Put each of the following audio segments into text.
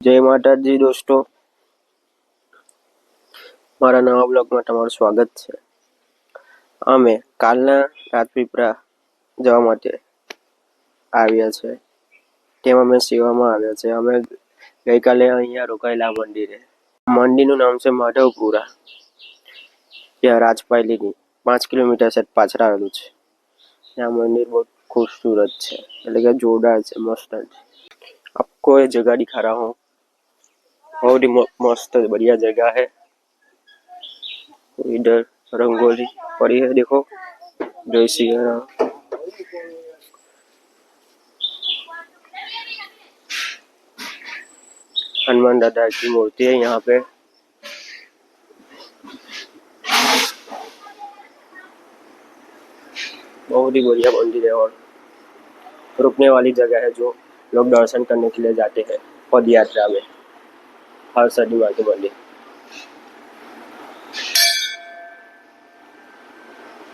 जय माताजी दोस्तों, मारा नवा ब्लॉग में तमारुं स्वागत है। अमे कालना રાજપીપળા જવા માટે આવ્યા છે, તેમાં અમે સેવામાં આવ્યા છે। અમે ગઈકાલે અહીંયા રોકાયેલા મંદિરે। મંદિરનું નામ છે માધવપુરા, ત્યાં રાજપાયલીની 5 કિલોમીટર સેટ પાછળ આવેલું છે। આ મંदिर बहुत खूबसूरत है, એટલે કે જોરદાર છે, મસ્ત છે। आपको ये जगह दिखा रहा हूँ, बहुत ही मस्त बढ़िया जगह है। इधर रंगोली पड़ी है, देखो, जय सिया राम। हनुमान दादा की मूर्ति है यहाँ पे। बहुत ही बढ़िया मंदिर है और रुकने वाली जगह है, जो लोग दर्शन करने के लिए जाते हैं पद यात्रा में। हर शनिवार के मंदिर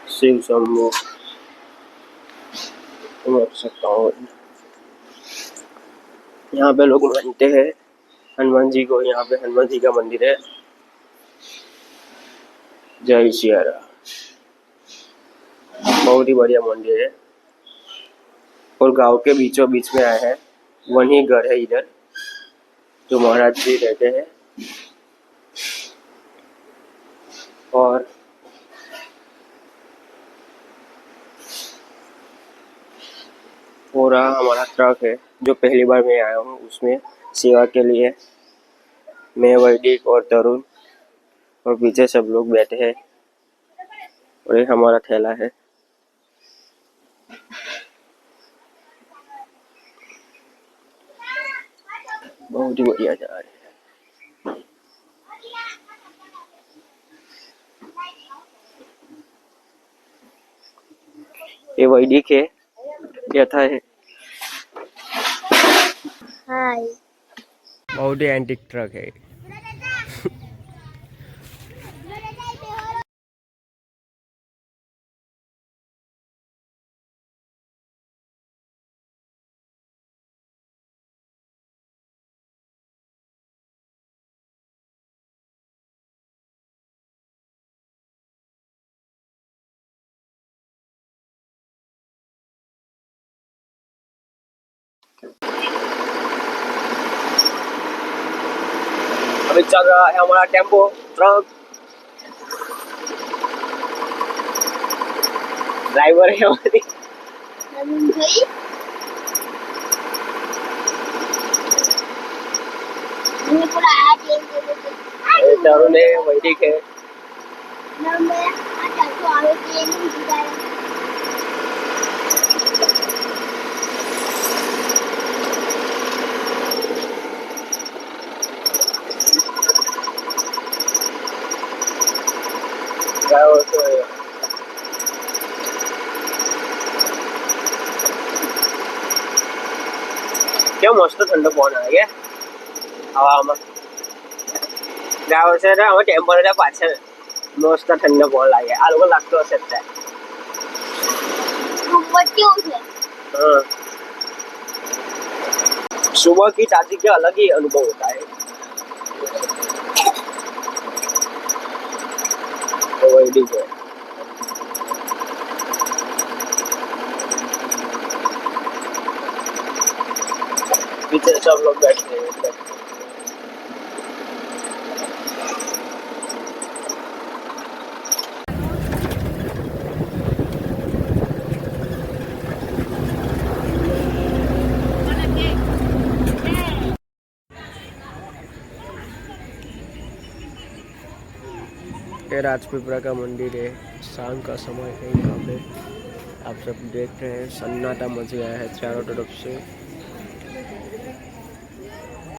शिव शंभू रख सकता हूँ। यहाँ पे लोग मानते हैं हनुमान जी को। यहाँ पे हनुमान जी का मंदिर है। जय सिया राम। बहुत ही बढ़िया मंदिर है और गांव के बीचों बीच में आए हैं। वहीं घर है इधर, जो महाराज जी रहते हैं। और पूरा हमारा ट्रक है, जो पहली बार मैं आया हूँ उसमें सेवा के लिए। मैं, वैदिक और तरुण, और पीछे सब लोग बैठे हैं और ये हमारा ठेला है। बहुत ही बढ़िया जा रही है। ये वैदिक है, यथा है। हाय। बहुत ही एंटीक ट्रक है। अभी चल रहा है हमारा टेम्पो ट्रक। ड्राइवर है हमारी तरुण है, वैदिक है। क्या मस्त ठंडो पवन आ गया हवा। ड्राइवर से टेम्पो पाछे मस्त ठंडो पवन लागे। आ लोग लगता है सुबह की ताजी के अलग ही अनुभव होता है। तो वही ठीक है। पीछे सब लोग बैठे हैं। ये राजपीपला का मंदिर है। शाम का समय है। यहाँ पे आप सब देख रहे हैं, सन्नाटा मच गया है चारों तरफ से।